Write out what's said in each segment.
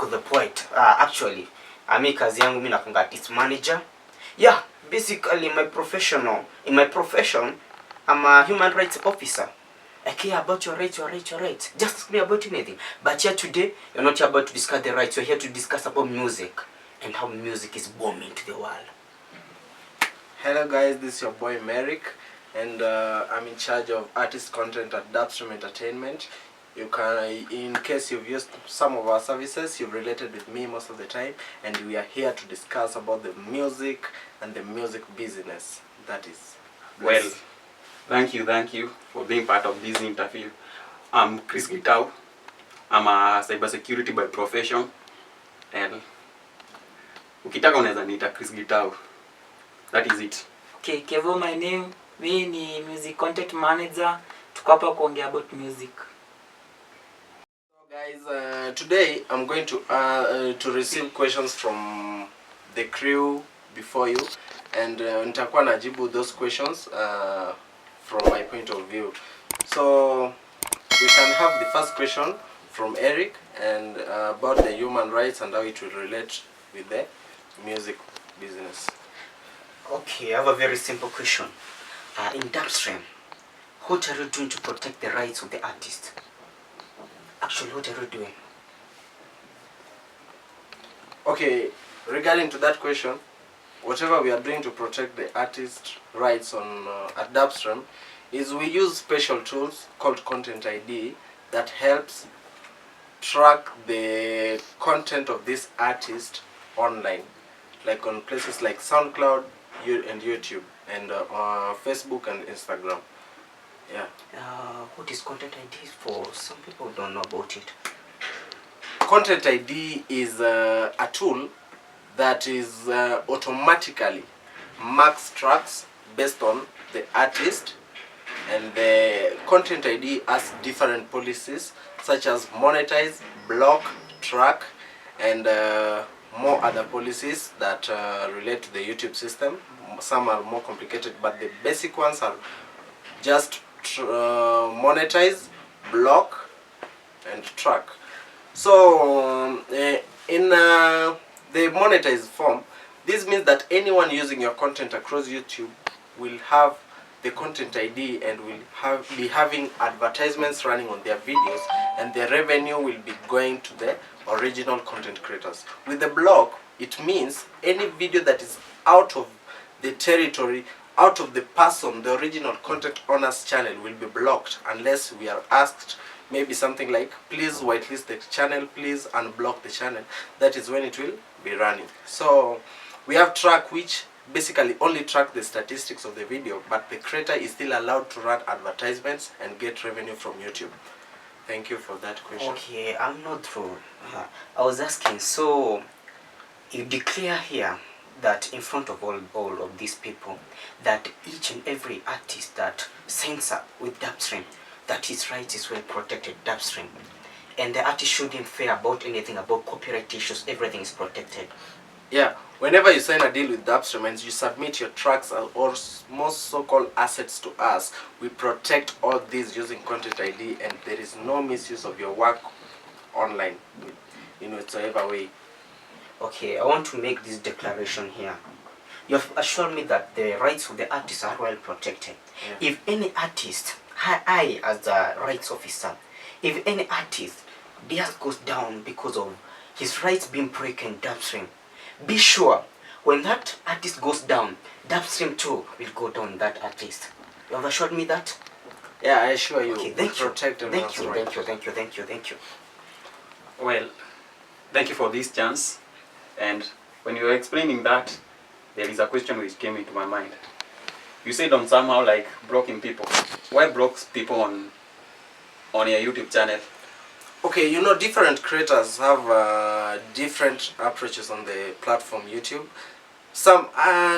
the point. Actually, ami kazi yangu mimi nafunga artist manager. Yeah, basically in my profession, I'm a human rights officer. I care about your rights. Just ask me about anything. But here today, you're not here about to discuss the rights. You're here to discuss about music and how music is booming to the world. Hello guys, this is your boy Merrick, and I'm in charge of artist content at Dapstrem Entertainment. You can, in case you've used some of our services, you've related with me most of the time, and we are here to discuss about the music and the music business. That is. Well, thank you for being part of this interview. I'm Chris Gitau. I'm a cybersecurity by profession, and ukitaka unaweza niita Chris Gitau. That is it. Okay, Kelvin, my name. Me ni music content manager. Tuko hapa kuongea about music. So guys, today I'm going to receive questions from the crew before you, and nitakuwa najibu those questions from my point of view. So we can have the first question from Erick, and about the human rights and how it will relate with the music business. Okay, I have a very simple question. In Dapstrem, what are you doing to protect the rights of the artist? Actually, what are you doing? Okay, regarding to that question, whatever we are doing to protect the artist rights on at Dapstrem is we use special tools called Content ID that helps track the content of this artist online, like on places like Soundcloud and YouTube, and Facebook and Instagram. Yeah. What is Content ID for? Some people don't know about it. Content ID is a tool that is automatically marks tracks based on the artist, and the Content ID has different policies such as monetize, block, track, and more other policies that relate to the YouTube system. Some are more complicated, but the basic ones are just monetize, block, and track. So in the monetized form, this means that anyone using your content across YouTube will have the Content ID and will be having advertisements running on their videos, and the revenue will be going to the original content creators. With the block, it means any video that is out of the territory, out of the person, the original content owner's channel, will be blocked unless we are asked maybe something like, please whitelist the channel, please unblock the channel. That is when it will be running. So we have track, which basically only track the statistics of the video, but the creator is still allowed to run advertisements and get revenue from YouTube. Thank you for that question. Okay, I'm not through. I was asking, so you declare here that in front of all of these people, that each and every artist that signs up with Dapstrem, that his rights is well protected, Dapstrem, and the artist shouldn't fear about anything about copyright issues, everything is protected. Yeah, whenever you sign a deal with Dapstrem and you submit your tracks or most so-called assets to us, we protect all these using Content ID, and there is no misuse of your work online, whatsoever way. Okay, I want to make this declaration here. You have assured me that the rights of the artists are well protected. Yeah. If any artist, I as a rights officer, if any artist theirs goes down because of his rights being broken in Dapstrem, be sure when that artist goes down, Dapstrem too will go down that artist. You have assured me that? Yeah, I assure you. Okay, thank you. Thank you. Well, thank you for this chance. And when you were explaining that, there is a question which came into my mind. You said on somehow like blocking people. Why blocks people on your YouTube channel? Okay, different creators have different approaches on the platform YouTube. Some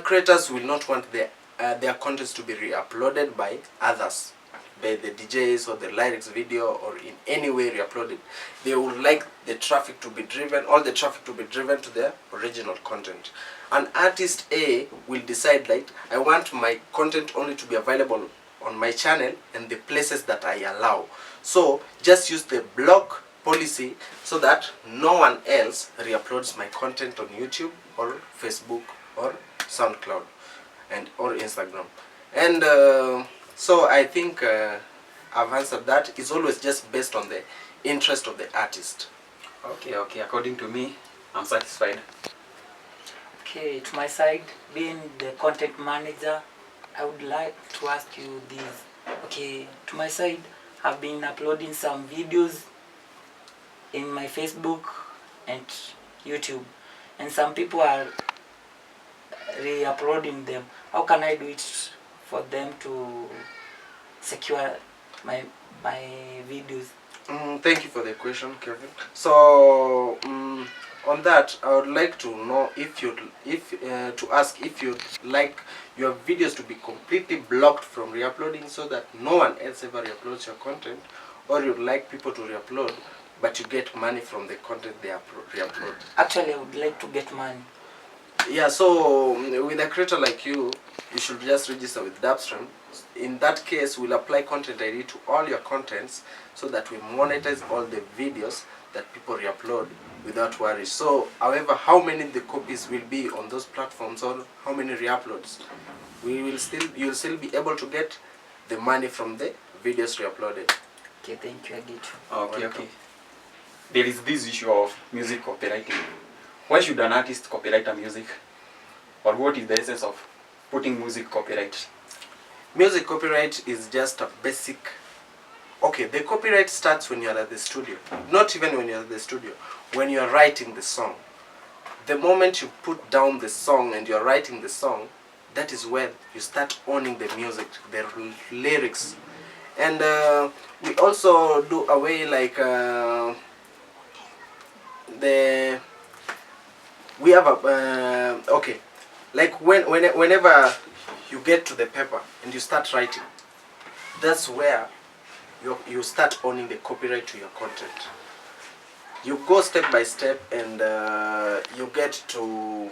creators will not want their contents to be re-uploaded by others, by the DJs or the lyrics video, or in any way re-uploaded. They would like the traffic to be driven, all the traffic to be driven to their original content. An artist A will decide, like, I want my content only to be available on my channel and the places that I allow. So just use the block policy so that no one else re-uploads my content on YouTube or Facebook or Soundcloud and or Instagram. And so I think I've answered that. It's always just based on the interest of the artist. Okay, according to me, I'm satisfied. Okay, to my side, being the content manager, I would like to ask you this. Okay, to my side, I've been uploading some videos in my Facebook and YouTube, and some people are re-uploading them. How can I do it for them to secure my videos? Thank you for the question, Kelvin. So on that, I would like to know if you'd like your videos to be completely blocked from re-uploading so that no one else ever re-uploads your content, or you'd like people to re-upload but you get money from the content they re-upload. Actually, I would like to get money. Yeah, so with a creator like you should just register with Dapstrem. In that case, we'll apply content ID to all your contents so that we monetize all the videos that people re-upload without worries. So, however, how many the copies will be on those platforms or how many re-uploads, you'll still be able to get the money from the videos re-uploaded. Okay, thank you, I get you. Okay. There is this issue of music copywriting. Why should an artist copyright a music? Or what is the essence of putting music copyright? Music copyright is just a basic... Okay, the copyright starts when you're at the studio. Not even when you're at the studio. When you're writing the song. The moment you put down the song and you're writing the song, that is when you start owning the music, the lyrics. And we also do away like... we have a okay, like whenever you get to the paper and you start writing, that's where you start owning the copyright to your content. You go step by step and you get to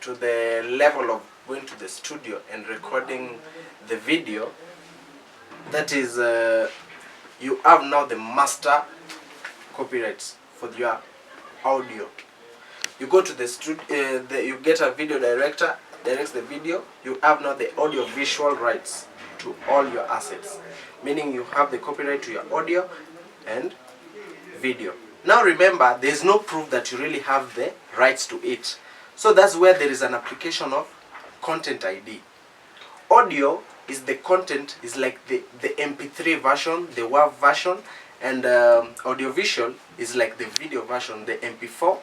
the level of going to the studio and recording the video. That is you have now the master copyrights for your audio. You go to the studio, you get a video director, directs the video. You have now the audio visual rights to all your assets, meaning you have the copyright to your audio and video. Now remember, there is no proof that you really have the rights to it. So that's where there is an application of content ID. Audio is the content, is like the MP3 version, the WAV version, and audiovisual is like the video version, the MP4,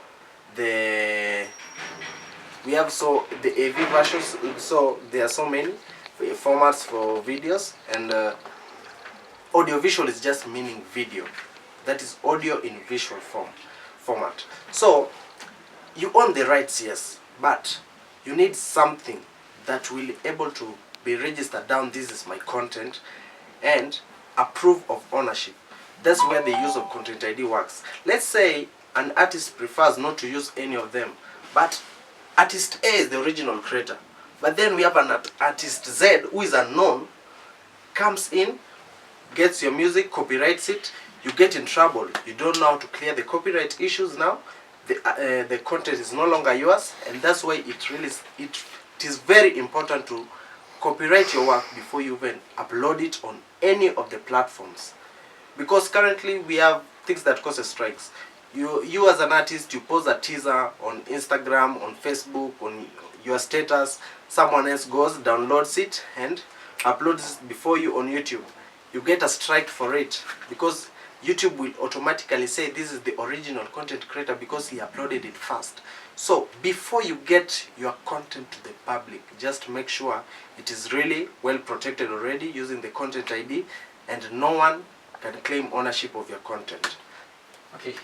we have so the AV versions. So there are so many formats for videos, and audiovisual is just meaning video. That is audio in visual format. So you own the rights, yes, but you need something that will be able to be registered down. This is my content, and a proof of ownership. That's where the use of content ID works. Let's say an artist prefers not to use any of them, but artist A is the original creator. But then we have an artist Z who is unknown, comes in, gets your music, copyrights it, you get in trouble. You don't know how to clear the copyright issues now. The content is no longer yours, and that's why it is very important to copyright your work before you even upload it on any of the platforms. Because currently we have things that cause strikes. You as an artist, you post a teaser on Instagram, on Facebook, on your status. Someone else goes, downloads it, and uploads it before you on YouTube. You get a strike for it because YouTube will automatically say this is the original content creator because he uploaded it first. So before you get your content to the public, just make sure it is really well protected already using the content ID, and no one can claim ownership of your content. Okay.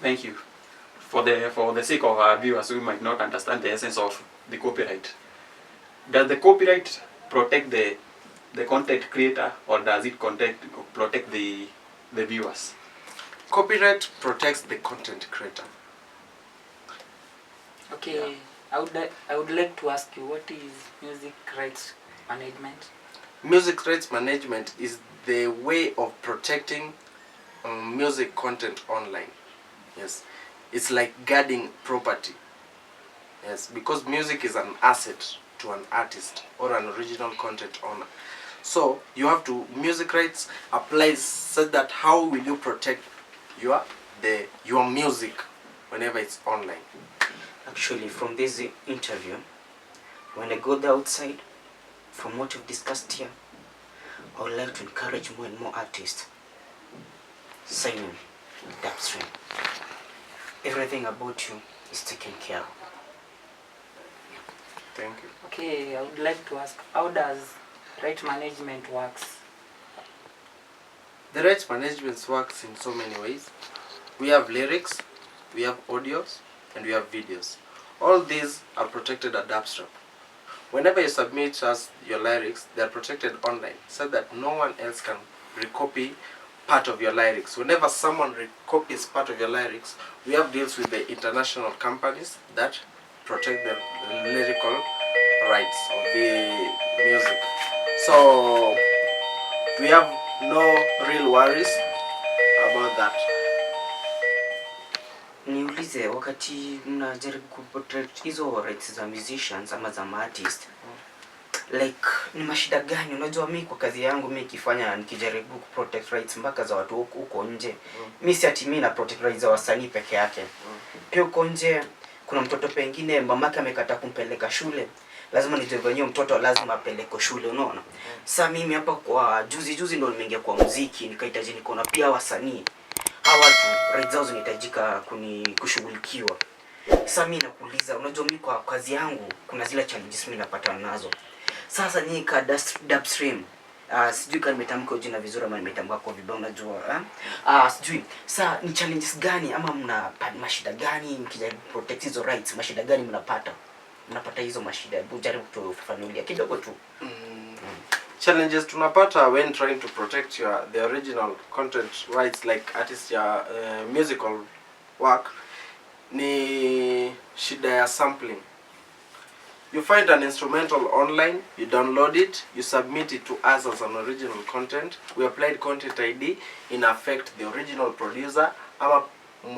Thank you. For the sake of our viewers who might not understand the essence of the copyright, does the copyright protect the content creator, or does it protect the viewers? Copyright protects the content creator. Okay, yeah. I would like to ask you, what is music rights management? Music rights management is the way of protecting music content online. Yes, it's like guarding property. Yes, because music is an asset to an artist or an original content owner. So you have to, music rights applies such that how will you protect your music whenever it's online. Actually, from this interview, when I go the outside, from what we've discussed here, I would like to encourage more and more artists sign in with Dapstrem. Everything about you is taken care of. Thank you. Okay, I would like to ask, how does right management works? The rights management works in so many ways. We have lyrics, we have audios, and we have videos. All these are protected at Dapstrem. Whenever you submit us your lyrics, they are protected online so that no one else can recopy part of your lyrics. Whenever someone recopies part of your lyrics, we have deals with the international companies that protect the lyrical rights of the music. So we have no real worries about that. Niulize, wakati mnajaribu kuprotect hizo rights za musicians ama za artist, like ni mashida gani? Unajua mimi kwa kazi yangu mimi ikifanya nikijaribu kuprotect rights mpaka za watu huko nje. Mimi si ati mimi na protect rights za wasanii peke yake. Pia huko nje kuna mtoto pengine mamake amekataa kumpeleka shule. Lazima nijue mtoto lazima apeleke shule, unaona? Sasa mimi hapa kwa juzi ndo nimeingia kwa muziki, nikahitaji nikaona pia wasanii hawa watu rights zao zinahitajika kushughulikiwa. Sasa mimi nakuuliza, unajua mimi kwa kazi yangu kuna zile challenges mimi napata nazo. Sasa nyinyi ka Dapstrem, sijui kama nimetamka jina vizuri ama nimetamka kwa vibaya, unajua sijui. Sasa ni challenges gani ama mnapata mashida gani mkijaribu protect hizo rights? Mashida gani mnapata? Mnapata hizo mashida? Hebu jaribu kutufafanulia kidogo tu. Challenges tunapata when trying to protect the original content rights like artist musical work ni shida ya sampling. You find an instrumental online, you download it, you submit it to us as an original content. We applied content ID in affect the original producer ama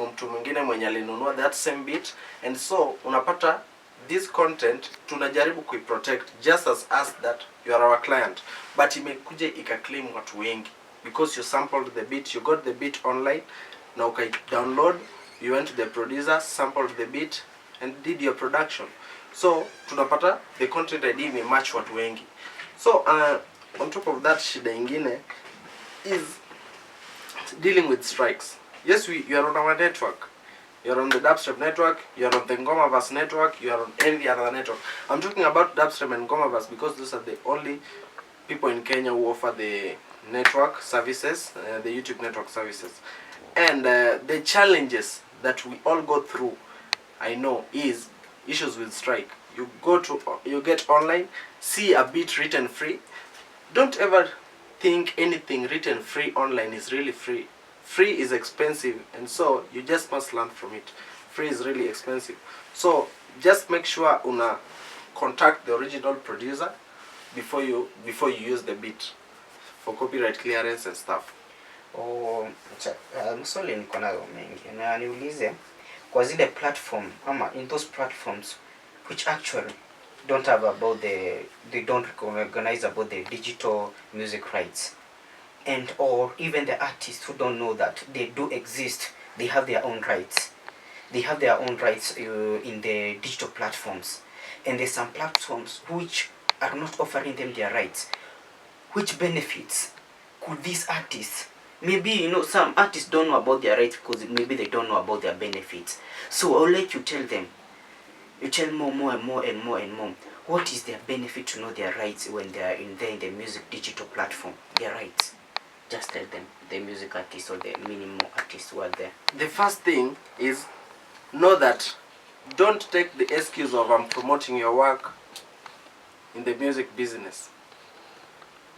mtu mwingine mwenye alinunua that same beat, and so unapata this content tunajaribu kuiprotect just as us that you are our client, but imekuja ikaclaim watu wengi because you sampled the beat, you got the beat online, na ukai download, you went to the producer, sampled the beat and did your production. So tunapata the content ID may match watu wengi. So on top of that, shida ingine is dealing with strikes. Yes, you are on our network. You're on the Dapstrem network, you're on the Ngomaverse network, you're on any other network. I'm talking about Dapstrem and Ngomaverse because those are the only people in Kenya who offer the network services, the YouTube network services. And the challenges that we all go through, I know, is issues with strike. You get online, see a beat written free. Don't ever think anything written free online is really free. Free is expensive, and so you just must learn from it. Free is really expensive. So just make sure una contact the original producer before you use the beat for copyright clearance and stuff. Msole niko nayo mengi. Na niulize kwa zile platform ama in those platforms which actually don't have they don't recognize about the digital music rights, and or even the artists who don't know that they do exist, they have their own rights. They have their own rights in the digital platforms, and there's some platforms which are not offering them their rights. Which benefits could these artists? Maybe some artists don't know about their rights because maybe they don't know about their benefits. So I'll let you tell them. You tell more and more and more and more. What is their benefit to know their rights when they are in the music digital platform? Their rights. Just tell them, the music artists or the minimum artists who are there. The first thing is know that don't take the excuse of I'm promoting your work in the music business.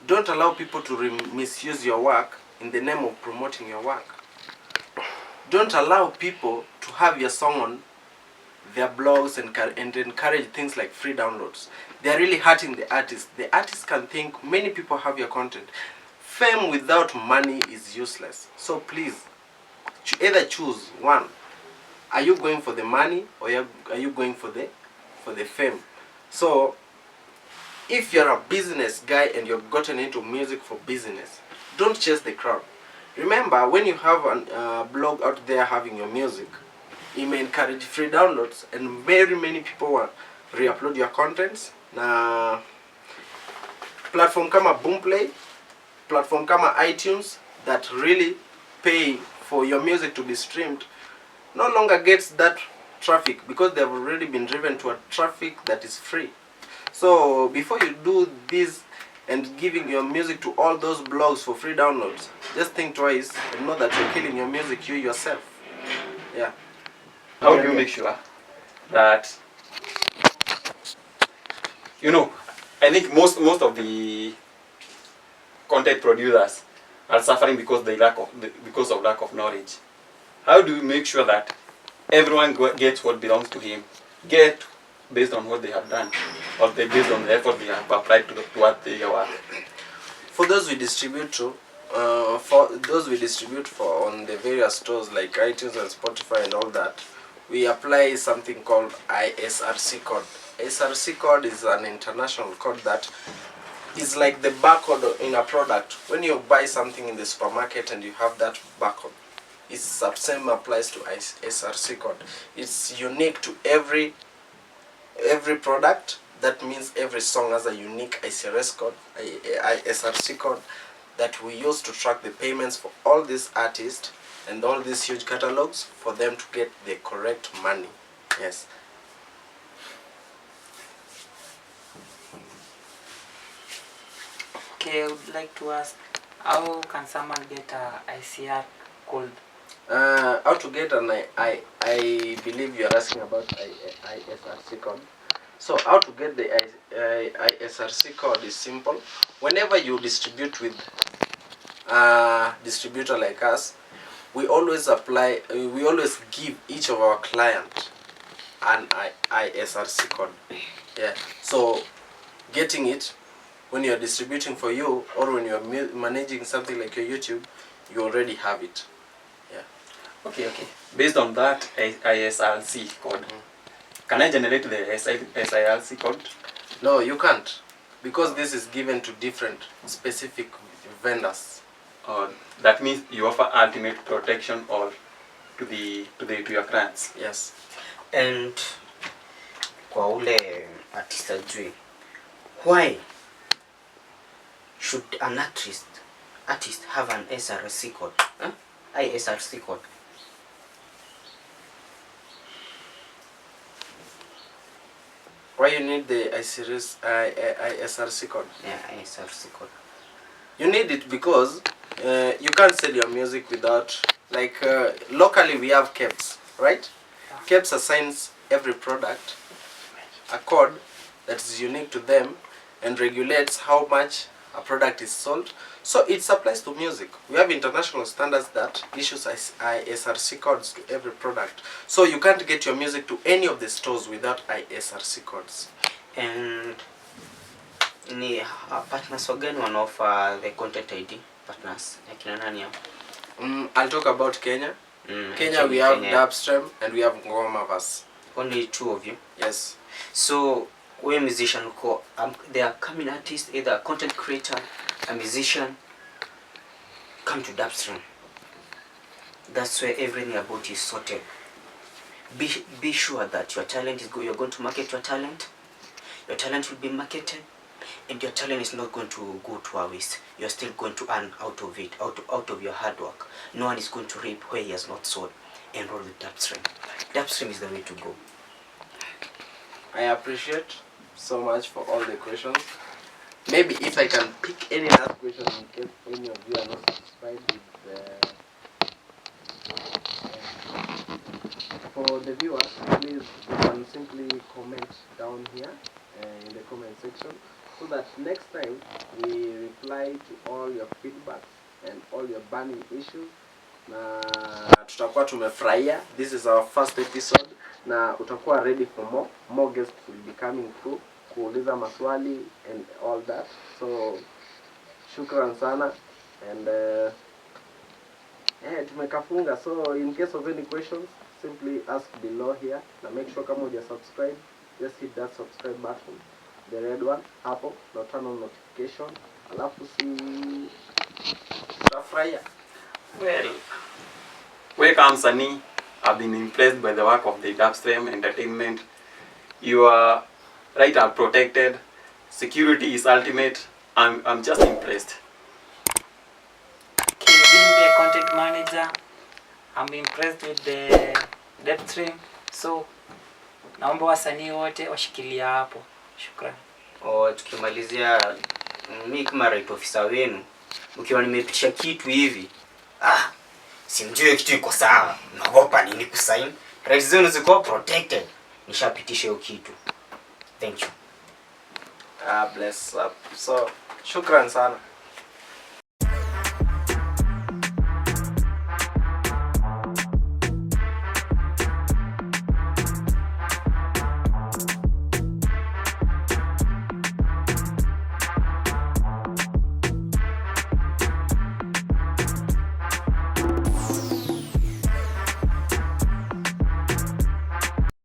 Don't allow people to misuse your work in the name of promoting your work. Don't allow people to have your song on their blogs and encourage things like free downloads. They are really hurting the artist. The artist can think many people have your content. fame without money is useless. So please, either choose one. Are you going for the money, or are you going for the fame? So if you're a business guy and you've gotten into music for business, don't chase the crowd. Remember, when you have a blog out there having your music, it may encourage free downloads, and very many people will re-upload your contents. Na platform kama Boomplay, platform kama iTunes, that really pay for your music to be streamed, no longer gets that traffic, because they have already been driven to a traffic that is free. So before you do this and giving your music to all those blogs for free downloads, just think twice and know that you're killing your music, you yourself. Yeah. How do you make sure that, you know, I think most of the content producers are suffering because of lack of knowledge. How do you make sure that everyone gets what belongs to him, get based on what they have done, or based on the effort they have applied to what they work? For those we distribute to, for on the various stores like iTunes and Spotify and all that, we apply something called ISRC code. ISRC code is an international code that is like the barcode in a product. When you buy something in the supermarket and you have that barcode, it's the same applies to ISRC code. It's unique to every product. That means every song has a unique ISRC code that we use to track the payments for all these artists and all these huge catalogs, for them to get the correct money. Yes. Okay, I would like to ask, how can someone get a ICR code? How to get an I believe you're asking about ISRC code. So how to get the ISRC code is simple. Whenever you distribute with a distributor like us, we always give each of our clients an ISRC code. Yeah. So getting it when you're distributing for you, or when you're managing something like your YouTube, you already have it. Yeah. Okay. Based on that ISRC code, can I generate the ISRC code? No, you can't, because this is given to different specific vendors. That means you offer ultimate protection or to your clients. Yes. And kwa ule artist ajui, why should an artist have an ISRC code? ISRC code. Why you need the ISRC code? Yeah, ISRC code. You need it because you can't sell your music without, like, locally we have KEPS, right? KEPS assigns every product a code that is unique to them and regulates how much a product is sold. So it applies to music. We have international standards that issues ISRC codes to every product. So you can't get your music to any of the stores without ISRC codes. And ni partners wagani wanaoffer the content ID partners? Akina nani hao? I'll talk about Kenya. Kenya, we have Dapstrem and we have Ngomavas. Only two of you? Yes. So we musician, they are coming artists, either a content creator, a musician, come to Dapstrem. That's where everything about you is sorted. Be sure that your talent is you're going to market your talent. Your talent will be marketed, and your talent is not going to go to a waste. You're still going to earn out of it, out of your hard work. No one is going to reap where he has not sown. Enroll with Dapstrem. Dapstrem is the way to go. I appreciate so much for all the questions. Maybe if I can pick any last question in case any of you are not satisfied with for the viewers, please you can simply comment down here in the comment section, so that next time we reply to all your feedbacks and all your burning issues. Na tutakuwa tumefurahia. This is our first episode na utakuwa ready for more guests will be coming through kuuliza maswali and all that. So shukran sana and tumekafunga. So in case of any questions, simply ask below here. Now make sure kama uja subscribe, just hit that subscribe button, the red one hapo, na turn on notification. Alafu si tutafurahia. Well, welcome Sunny. I've been impressed by the work of the Dapstrem Entertainment. You are right are protected. Security is ultimate. I'm just impressed. Okay, being the content manager, I'm impressed with the Dapstrem. So naomba wasanii wote washikilia hapo. Shukrani. Tukimalizia, mimi kama right officer wenu, ukiwa nimepitisha kitu hivi, simjue kitu iko sawa, naogopa nini kusign? Rights zenu ziko protected. Nishapitisha hiyo kitu. Thank you. Bless up. So shukran sana.